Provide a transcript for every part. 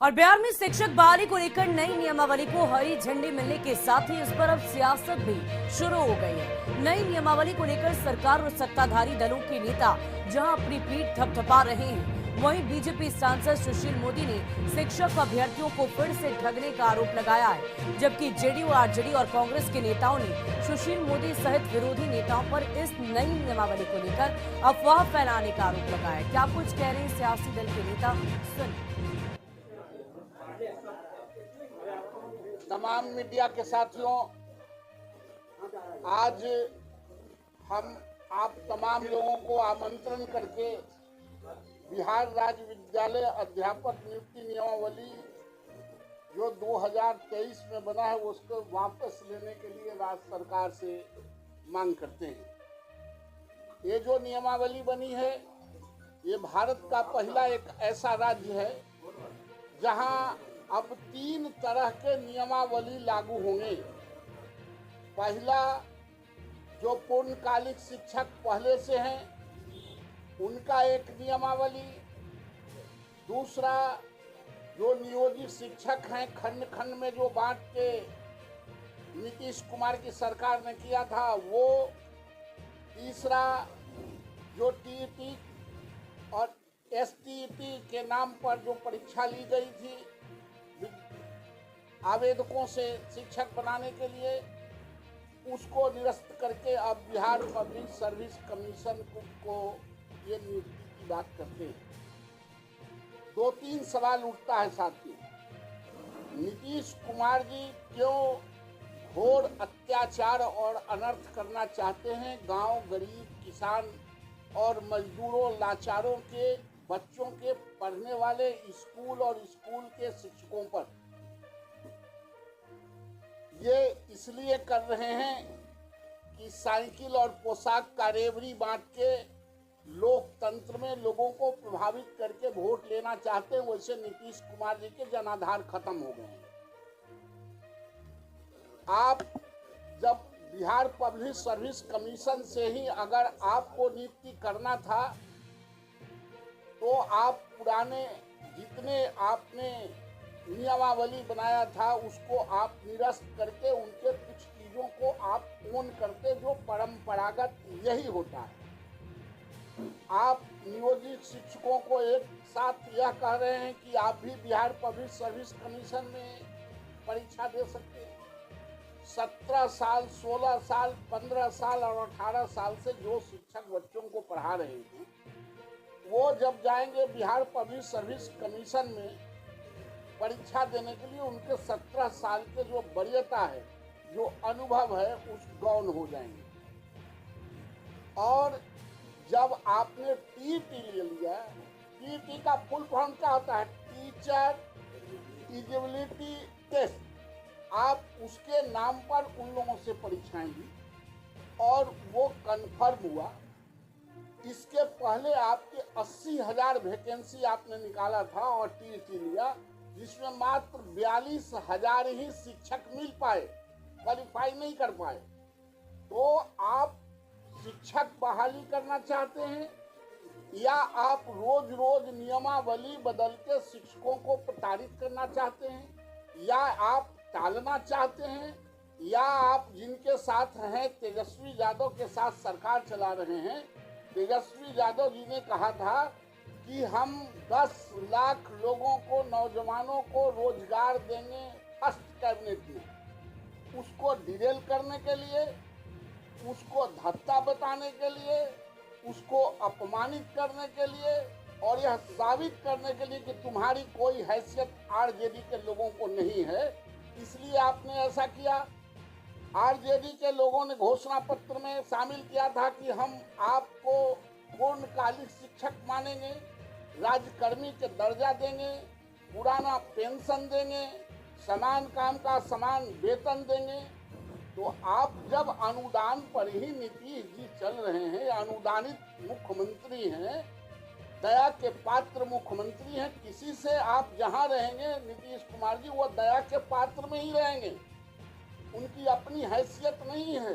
और बिहार में शिक्षक बहाली को लेकर नई नियमावली को हरी झंडी मिलने के साथ ही इस पर अब सियासत भी शुरू हो गई है। नई नियमावली को लेकर सरकार और सत्ताधारी दलों के नेता जहां अपनी पीठ थपथपा रहे हैं, वहीं बीजेपी सांसद सुशील मोदी ने शिक्षक अभ्यर्थियों को फिर से ठगने का आरोप लगाया है, जबकि जेडीयू, आरजेडी और कांग्रेस के नेताओं ने सुशील मोदी सहित विरोधी नेताओं पर इस नई नियमावली को लेकर अफवाह फैलाने का आरोप लगाया। क्या कुछ कह रहे हैं सियासी दल के नेता, सुनिए। तमाम मीडिया के साथियों, आज हम आप तमाम लोगों को आमंत्रण करके बिहार राज्य विद्यालय अध्यापक नियुक्ति नियमावली जो 2023 में बना है उसको वापस लेने के लिए राज्य सरकार से मांग करते हैं। ये जो नियमावली बनी है, ये भारत का पहला एक ऐसा राज्य है जहां अब 3 तरह के नियमावली लागू होंगे। पहला, जो पूर्णकालिक शिक्षक पहले से हैं उनका एक नियमावली। दूसरा, जो नियोजित शिक्षक हैं खंड खंड में जो बांट के नीतीश कुमार की सरकार ने किया था वो। तीसरा, जो टीईटी और एसटीईटी के नाम पर जो परीक्षा ली गई थी आवेदकों से शिक्षक बनाने के लिए, उसको निरस्त करके अब बिहार पब्लिक सर्विस कमीशन को ये नियुक्ति की बात करते हैं। 2-3 सवाल उठता है साथी। नीतीश कुमार जी क्यों घोर अत्याचार और अनर्थ करना चाहते हैं गांव, गरीब, किसान और मजदूरों, लाचारों के बच्चों के पढ़ने वाले स्कूल और स्कूल के शिक्षकों पर? ये इसलिए कर रहे हैं कि साइकिल और पोशाक का रेवड़ी बांट के लोकतंत्र में लोगों को प्रभावित करके वोट लेना चाहते हैं। वैसे नीतीश कुमार जी के जनाधार खत्म हो गए हैं। आप जब बिहार पब्लिक सर्विस कमीशन से ही अगर आपको नियुक्ति करना था तो आप पुराने जितने आपने नियमावली बनाया था उसको आप निरस्त करके उनके कुछ चीजों को आप ओन करते, जो परंपरागत यही होता है। आप नियोजित शिक्षकों को एक साथ यह कह रहे हैं कि आप भी बिहार पब्लिक सर्विस कमीशन में परीक्षा दे सकते हैं। 17 साल, 16 साल, 15 साल और 18 साल से जो शिक्षक बच्चों को पढ़ा रहे हैं वो जब जाएंगे बिहार पब्लिक सर्विस कमीशन में परीक्षा देने के लिए, उनके 17 साल के जो वरीयता है, जो अनुभव है, उस गौण हो जाएंगे। और जब आपने टीईटी ले लिया, टीईटी का फुल फॉर्म क्या होता है? Teacher eligibility test. आप उसके नाम पर उन लोगों से परीक्षाएं दी और वो कन्फर्म हुआ। इसके पहले आपके 80,000 वैकेंसी आपने निकाला था और टीईटी लिया, जिसमें मात्र 42,000 ही शिक्षक मिल पाए, क्वालिफाई नहीं कर पाए। तो आप शिक्षक बहाली करना चाहते हैं या आप रोज रोज नियमावली बदल के शिक्षकों को प्रताड़ित करना चाहते हैं, या आप टालना चाहते हैं, या आप जिनके साथ हैं तेजस्वी यादव के साथ सरकार चला रहे हैं। तेजस्वी यादव जी ने कहा था कि हम 10 लाख लोगों को, नौजवानों को रोजगार देंगे फर्स्ट कैबिनेट में। उसको डिरेल करने के लिए, उसको धत्ता बताने के लिए, उसको अपमानित करने के लिए और यह साबित करने के लिए कि तुम्हारी कोई हैसियत आरजेडी के लोगों को नहीं है, इसलिए आपने ऐसा किया। आरजेडी के लोगों ने घोषणा पत्र में शामिल किया था कि हम आपको पूर्णकालिक शिक्षक मानेंगे, राज्यकर्मी के दर्जा देंगे, पुराना पेंशन देंगे, समान काम का समान वेतन देंगे। तो आप जब अनुदान पर ही नीतीश जी चल रहे हैं, अनुदानित मुख्यमंत्री हैं, दया के पात्र मुख्यमंत्री हैं, किसी से आप जहां रहेंगे नीतीश कुमार जी वो दया के पात्र में ही रहेंगे। उनकी अपनी हैसियत नहीं है।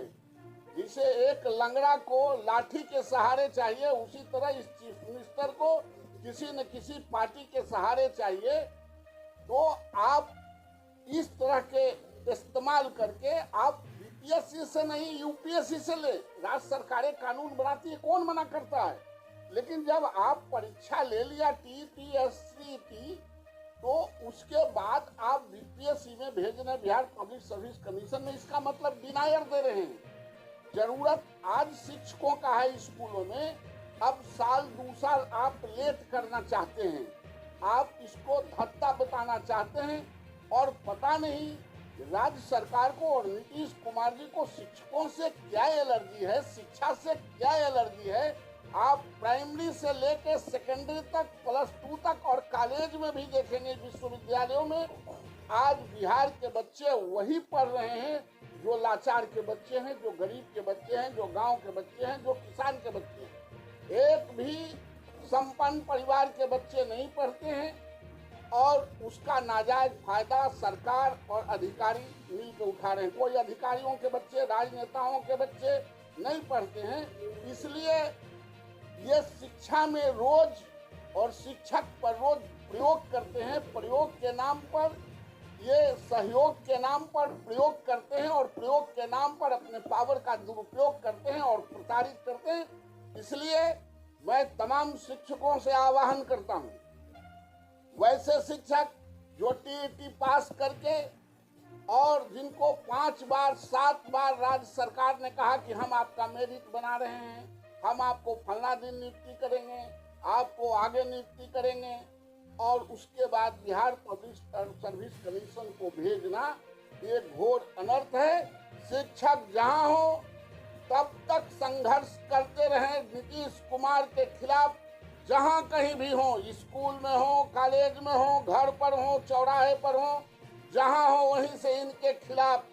जिसे एक लंगड़ा को लाठी के सहारे चाहिए, उसी तरह इस चीफ मिनिस्टर को किसी न किसी पार्टी के सहारे चाहिए। तो आप इस तरह के इस्तेमाल करके आप बीपीएससी से नहीं यूपीएससी से ले, राज्य सरकारें कानून बनाती है, कौन मना करता है। लेकिन जब आप परीक्षा ले लिया टीईटी एससीईटी, तो उसके बाद आप बीपीएससी में भेज रहे हैं, बिहार पब्लिक सर्विस कमीशन में, इसका मतलब डिनायर दे रहे हैं। जरूरत आज शिक्षकों का है स्कूलों में, अब साल 2 साल आप लेट करना चाहते हैं, आप इसको धत्ता बताना चाहते हैं। और पता नहीं राज्य सरकार को और नीतीश कुमार जी को शिक्षकों से क्या एलर्जी है, शिक्षा से क्या एलर्जी है। आप प्राइमरी से लेकर सेकेंडरी तक, +2 तक और कॉलेज में भी देखेंगे, विश्वविद्यालयों में आज बिहार के बच्चे वही पढ़ रहे हैं जो लाचार के बच्चे हैं, जो गरीब के बच्चे हैं, जो गांव के बच्चे हैं, जो किसान के बच्चे हैं। एक भी संपन्न परिवार के बच्चे नहीं पढ़ते हैं और उसका नाजायज फायदा सरकार और अधिकारी मिलकर उठा रहे हैं। कोई अधिकारियों के बच्चे, राजनेताओं के बच्चे नहीं पढ़ते हैं। इसलिए ये शिक्षा में रोज और शिक्षक पर रोज प्रयोग करते हैं, प्रयोग के नाम पर, ये सहयोग के नाम पर प्रयोग करते हैं और प्रयोग के नाम पर अपने पावर का दुरुपयोग करते हैं और प्रताड़ित करते हैं। इसलिए मैं तमाम शिक्षकों से आह्वान करता हूं, वैसे शिक्षक जो टीईटी पास करके और जिनको 5 बार 7 बार राज्य सरकार ने कहा कि हम आपका मेरिट बना रहे हैं, हम आपको फलना दिन नियुक्ति करेंगे, आपको आगे नियुक्ति करेंगे, और उसके बाद बिहार पब्लिक सर्विस कमीशन को भेजना एक घोर अनर्थ है। शिक्षक जहां हो तब तक संघर्ष करते रहे नीतीश कुमार के खिलाफ, जहां कहीं भी हो, स्कूल में हो, कॉलेज में हो, घर पर हो, चौराहे पर हो, जहां हो वहीं से इनके खिलाफ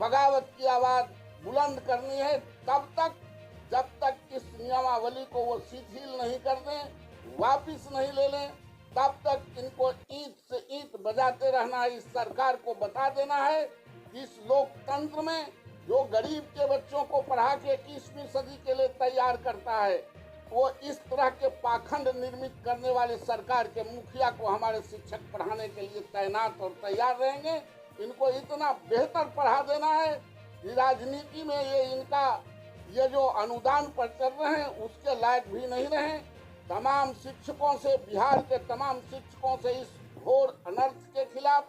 बगावत की आवाज बुलंद करनी है। तब तक जब तक इस नियमावली को वो शिथिल नहीं कर दें, वापिस नहीं ले लें, तब तक इनको ईंट से ईंट बजाते रहना है। इस सरकार को बता देना है कि इस लोकतंत्र में जो गरीब के बच्चों को पढ़ा के 21वीं सदी के लिए तैयार करता है, वो इस तरह के पाखंड निर्मित करने वाले सरकार के मुखिया को हमारे शिक्षक पढ़ाने के लिए तैनात और तैयार रहेंगे। इनको इतना बेहतर पढ़ा देना है कि राजनीति में ये जो अनुदान पर चल रहे हैं उसके लायक भी नहीं रहे। तमाम शिक्षकों से, बिहार के तमाम शिक्षकों से इस घोर अनर्थ के खिलाफ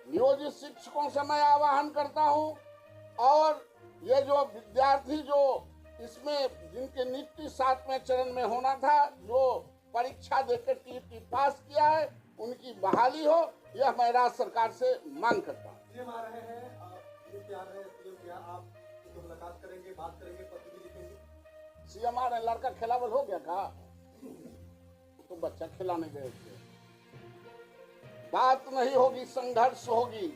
नियोजित शिक्षकों से मैं आह्वान करता हूं। और ये जो विद्यार्थी जो इसमें जिनके नियुक्ति 7वें चरण में होना था, जो परीक्षा देकर टीईटी पास किया है, उनकी बहाली हो, यह मैं राज्य सरकार से मांग करता हूँ। मुलाकात करेंगे, बात करेंगे, पत्र भी लिखेंगे। सीएम आ रहे, लड़का खिलावल हो गया का? तो बच्चा खिलाने गए थे। बात नहीं होगी, संघर्ष होगी,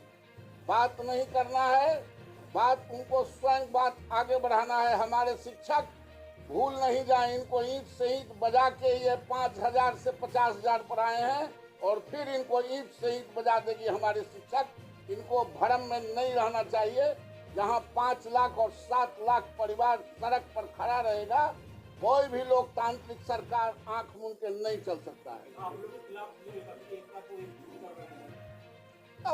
बात नहीं करना है, बात उनको स्वयं बात आगे बढ़ाना है। हमारे शिक्षक भूल नहीं जाए, इनको ईंट से ईंट बजा के ये 5,000 से 50,000 पर आए हैं और फिर इनको ईंट से ईंट बजा देगी हमारे शिक्षक। इनको भ्रम में नहीं रहना चाहिए। जहां 5 लाख और 7 लाख परिवार सड़क पर खड़ा रहेगा, कोई भी लोकतांत्रिक सरकार आंख मूंद के नहीं चल सकता है।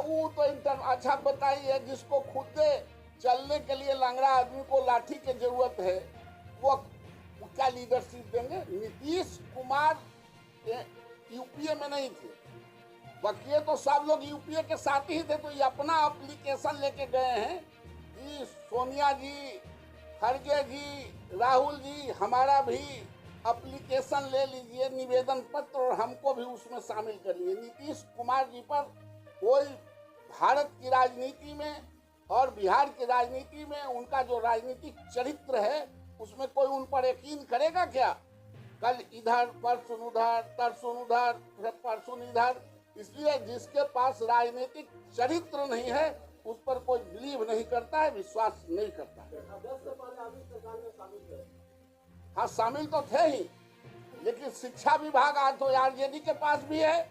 वो तो अच्छा बताइए, जिसको खुद चलने के लिए लंगड़ा आदमी को लाठी की जरूरत है, वो क्या लीडरशिप देंगे? नीतीश कुमार यूपीए में नहीं थे, बाकी तो सब लोग यूपीए के साथ ही थे, तो ये अपना एप्लीकेशन लेके गए हैं कि सोनिया जी, खड़गे जी, राहुल जी, हमारा भी एप्लीकेशन ले लीजिए, निवेदन पत्र, और हमको भी उसमें शामिल कर लीजिए। नीतीश कुमार जी पर कोई भारत की राजनीति में और बिहार की राजनीति में उनका जो राजनीतिक चरित्र है, उसमें कोई उन पर यकीन करेगा क्या? कल इधर, परसों उधर, तरसों उधर, परसों इधर। इसलिए जिसके पास राजनीतिक चरित्र नहीं है, उस पर कोई बिलीव नहीं करता है, विश्वास नहीं करता है। हाँ, शामिल तो थे ही, लेकिन शिक्षा विभाग आज तो आरजेडी के पास भी है।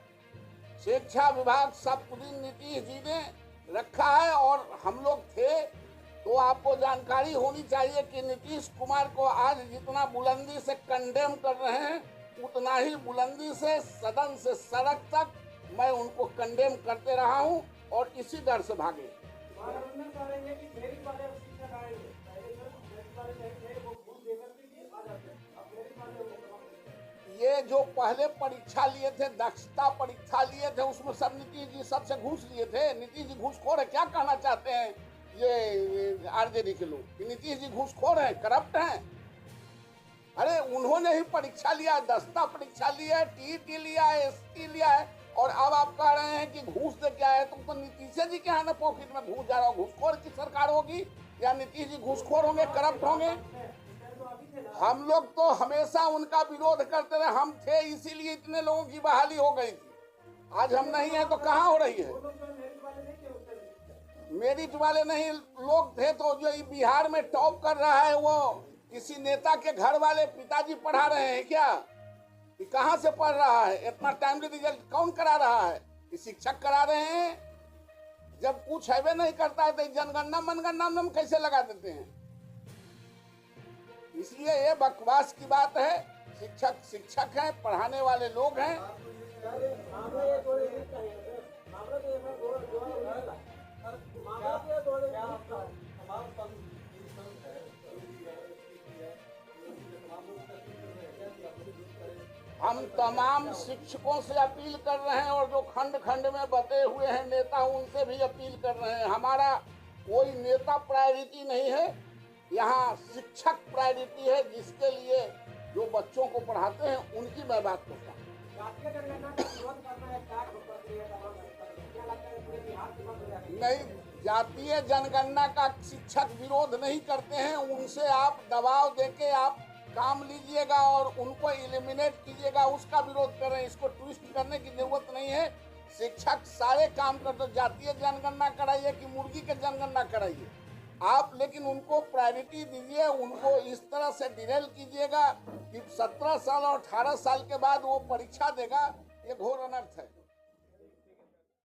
शिक्षा विभाग सब दिन नीतीश जी ने रखा है और हम लोग थे, तो आपको जानकारी होनी चाहिए कि नीतीश कुमार को आज जितना बुलंदी से कंडेम कर रहे हैं, उतना ही बुलंदी से सदन से सड़क तक मैं उनको कंडेम करते रहा हूं और इसी डर से भागे। महागठबंधन कह रही है कि मेरिट वाले अब शिक्षक आएंगे, पहले सर मेरिट वाले नहीं थे, वो घूस देकर भी आ जाते हैं, अब मेरिट वाले वो तमाम देते हैं। ये जो पहले परीक्षा लिए थे, दक्षता परीक्षा लिए थे, उसमें सब नीतीश जी सबसे घूस लिए थे। नीतीश जी घूसखोर है, क्या कहना चाहते हैं ये आरजेडी के लोग कि नीतीश जी घूसखोर हैं, करप्ट हैं? अरे उन्होंने ही परीक्षा लिया, दस्ता परीक्षा लिया है, टीईटी लिया है, एसटी लिया है, और अब आप कह रहे हैं कि घूस दे क्या है? तुम तो नीतीश जी के यहाँ ना पॉकेट में घूस जा रहा हो। घूसखोर की सरकार होगी या नीतीश जी घूसखोर होंगे, करप्ट होंगे? हम लोग तो हमेशा उनका विरोध करते रहे, हम थे इसीलिए इतने लोगों की बहाली हो गई थी। आज हम नहीं है तो कहाँ हो रही है? मेरिट वाले नहीं लोग थे तो जो बिहार में टॉप कर रहा है वो किसी नेता के घर वाले पिताजी पढ़ा रहे हैं क्या? कि कहाँ से पढ़ रहा है? इतना टाइमली रिजल्ट कौन करा रहा है? कि शिक्षक करा रहे हैं? जब कुछ है नहीं करता है तो जनगणना मनगणना में कैसे लगा देते हैं? इसलिए ये बकवास की बात है। शिक्षक शिक्षक हैं, पढ़ाने वाले लोग हैं। हम तमाम शिक्षकों से अपील कर रहे हैं और जो खंड खंड में बटे हुए हैं नेता, उनसे भी अपील कर रहे हैं। हमारा कोई नेता प्रायोरिटी नहीं है, यहाँ शिक्षक प्रायोरिटी है, जिसके लिए जो बच्चों को पढ़ाते हैं उनकी मैं बात करता हूँ। नहीं, जातीय जनगणना का शिक्षक विरोध नहीं करते हैं, उनसे आप दबाव देके आप काम लीजिएगा और उनको एलिमिनेट कीजिएगा, उसका विरोध कर रहे हैं। इसको ट्विस्ट करने की जरूरत नहीं है। शिक्षक सारे काम करते, जातीय जनगणना कराइए कि मुर्गी के जनगणना कराइए आप, लेकिन उनको प्रायोरिटी दीजिए, उनको इस तरह से डिरेल कीजिएगा कि 17 साल और 18 साल के बाद वो परीक्षा देगा, ये घोर अनर्थ है।